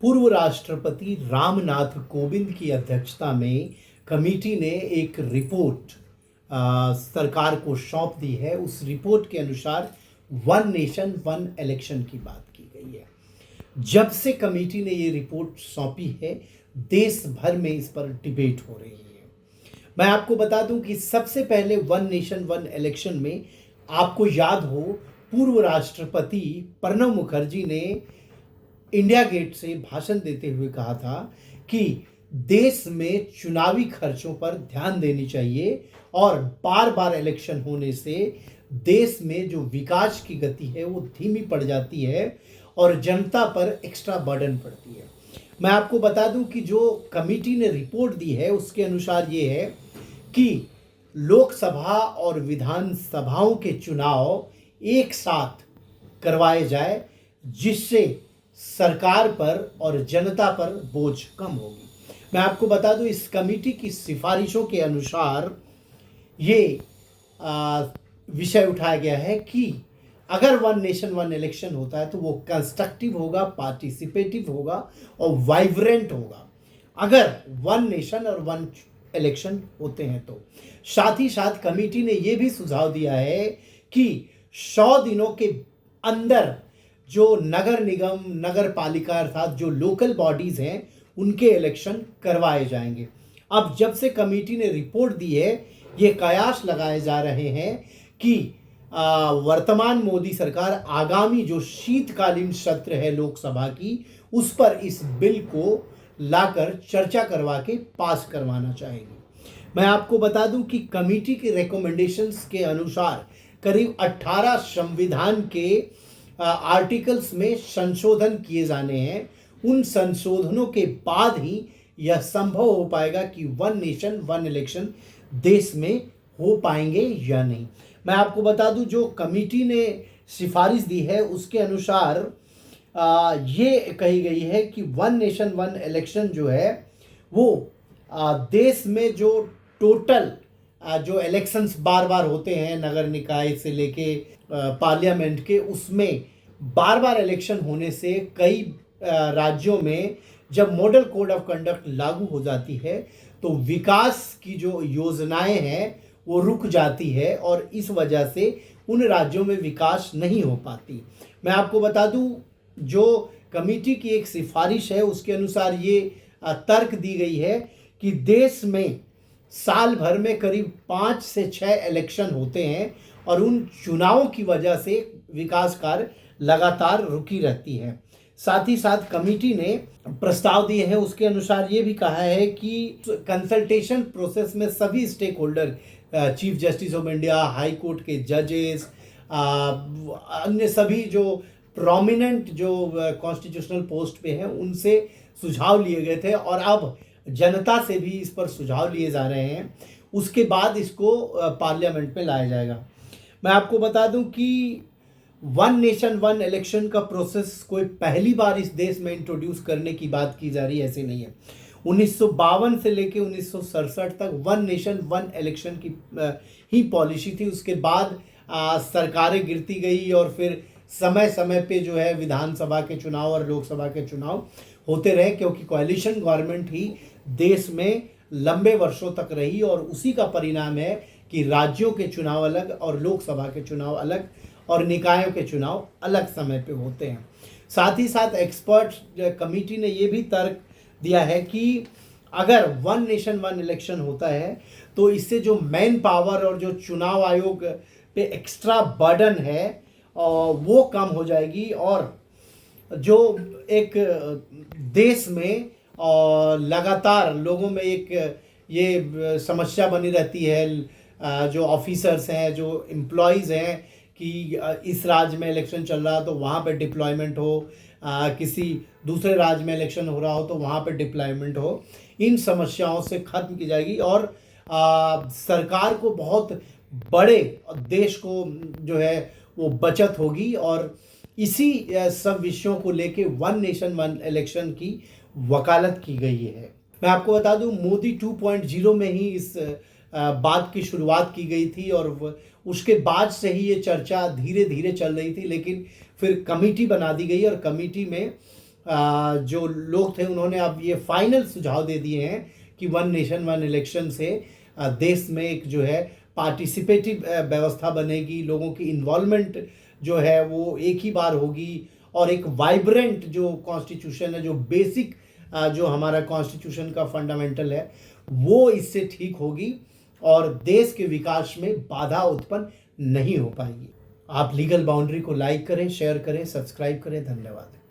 पूर्व राष्ट्रपति रामनाथ कोविंद की अध्यक्षता में कमेटी ने एक रिपोर्ट सरकार को सौंप दी है। उस रिपोर्ट के अनुसार वन नेशन वन इलेक्शन की बात की गई है। जब से कमेटी ने ये रिपोर्ट सौंपी है, देश भर में इस पर डिबेट हो रही है। मैं आपको बता दूं कि सबसे पहले वन नेशन वन इलेक्शन में आपको याद हो, पूर्व राष्ट्रपति प्रणब मुखर्जी ने इंडिया गेट से भाषण देते हुए कहा था कि देश में चुनावी खर्चों पर ध्यान देनी चाहिए और बार बार इलेक्शन होने से देश में जो विकास की गति है वो धीमी पड़ जाती है और जनता पर एक्स्ट्रा बर्डन पड़ती है। मैं आपको बता दूं कि जो कमेटी ने रिपोर्ट दी है उसके अनुसार ये है कि लोकसभा और विधानसभाओं के चुनाव एक साथ करवाए जाए, जिससे सरकार पर और जनता पर बोझ कम होगी। मैं आपको बता दूं, इस कमेटी की सिफारिशों के अनुसार ये विषय उठाया गया है कि अगर वन नेशन वन इलेक्शन होता है तो वो कंस्ट्रक्टिव होगा, पार्टिसिपेटिव होगा और वाइब्रेंट होगा अगर वन नेशन और वन इलेक्शन होते हैं तो। साथ ही साथ कमेटी ने ये भी सुझाव दिया है कि 100 दिनों के अंदर जो नगर निगम, नगर पालिका अर्थात जो लोकल बॉडीज हैं उनके इलेक्शन करवाए जाएंगे। अब जब से कमेटी ने रिपोर्ट दी है, ये कयास लगाए जा रहे हैं कि वर्तमान मोदी सरकार आगामी जो शीतकालीन सत्र है लोकसभा की, उस पर इस बिल को लाकर चर्चा करवा के पास करवाना चाहेगी। मैं आपको बता दूं कि कमेटी के रिकमेंडेशंस के अनुसार करीब 18 संविधान के आर्टिकल्स में संशोधन किए जाने हैं। उन संशोधनों के बाद ही यह संभव हो पाएगा कि वन नेशन वन इलेक्शन देश में हो पाएंगे या नहीं। मैं आपको बता दूं, जो कमेटी ने सिफारिश दी है उसके अनुसार ये कही गई है कि वन नेशन वन इलेक्शन जो है वो देश में जो टोटल जो इलेक्शंस बार बार होते हैं नगर निकाय से लेके पार्लियामेंट के, उसमें बार बार इलेक्शन होने से कई राज्यों में जब मॉडल कोड ऑफ कंडक्ट लागू हो जाती है तो विकास की जो योजनाएं हैं वो रुक जाती है और इस वजह से उन राज्यों में विकास नहीं हो पाती। मैं आपको बता दूं, जो कमेटी की एक सिफारिश है उसके अनुसार ये तर्क दी गई है कि देश में साल भर में करीब 5 से 6 इलेक्शन होते हैं और उन चुनावों की वजह से विकास कार्य लगातार रुकी रहती है। साथ ही साथ कमेटी ने प्रस्ताव दिए हैं, उसके अनुसार ये भी कहा है कि कंसल्टेशन प्रोसेस में सभी stakeholder, chief justice of India, high court के जजेस, अन्य सभी जो प्रोमिनेंट जो कॉन्स्टिट्यूशनल पोस्ट पे हैं उनसे सुझाव लिए गए थे और अब जनता से भी इस पर सुझाव लिए जा रहे हैं। उसके बाद इसको पार्लियामेंट में लाया जाएगा। मैं आपको बता दूं कि वन नेशन वन इलेक्शन का प्रोसेस कोई पहली बार इस देश में इंट्रोड्यूस करने की बात की जा रही है, ऐसे नहीं है। 1952 से लेके 1967 तक वन नेशन वन इलेक्शन की ही पॉलिसी थी। उसके बाद सरकारें गिरती गई और फिर समय समय पे जो है विधानसभा के चुनाव और लोकसभा के चुनाव होते रहे, क्योंकि कोalition गवर्नमेंट ही देश में लंबे वर्षों तक रही और उसी का परिणाम है कि राज्यों के चुनाव अलग और लोकसभा के चुनाव अलग और निकायों के चुनाव अलग समय पे होते हैं। साथ ही साथ एक्सपर्ट कमेटी ने ये भी तर्क दिया है कि अगर वन नेशन वन इलेक्शन होता है तो इससे जो मैन पावर और जो चुनाव आयोग पे एक्स्ट्रा बर्डन है वो कम हो जाएगी और जो एक देश में लगातार लोगों में एक ये समस्या बनी रहती है, जो ऑफिसर्स हैं, जो एम्प्लॉयज़ हैं कि इस राज्य में इलेक्शन चल रहा तो वहाँ पे डिप्लॉयमेंट हो, किसी दूसरे राज्य में इलेक्शन हो रहा हो तो वहाँ पे डिप्लॉयमेंट हो, इन समस्याओं से ख़त्म की जाएगी और सरकार को बहुत बड़े देश को जो है वो बचत होगी और इसी सब विषयों को लेके वन नेशन वन इलेक्शन की वकालत की गई है। मैं आपको बता दूं, मोदी 2.0 में ही इस बात की शुरुआत की गई थी और उसके बाद से ही ये चर्चा धीरे धीरे चल रही थी, लेकिन फिर कमेटी बना दी गई और कमेटी में जो लोग थे उन्होंने अब ये फाइनल सुझाव दे दिए हैं कि वन नेशन वन इलेक्शन से देश में एक जो है पार्टिसिपेटिव व्यवस्था बनेगी, लोगों की इन्वॉल्वमेंट जो है वो एक ही बार होगी और एक वाइब्रेंट जो कॉन्स्टिट्यूशन है, जो बेसिक जो हमारा कॉन्स्टिट्यूशन का फंडामेंटल है, वो इससे ठीक होगी और देश के विकास में बाधा उत्पन्न नहीं हो पाएगी। आप लीगल बाउंड्री को लाइक करें, शेयर करें, सब्सक्राइब करें। धन्यवाद।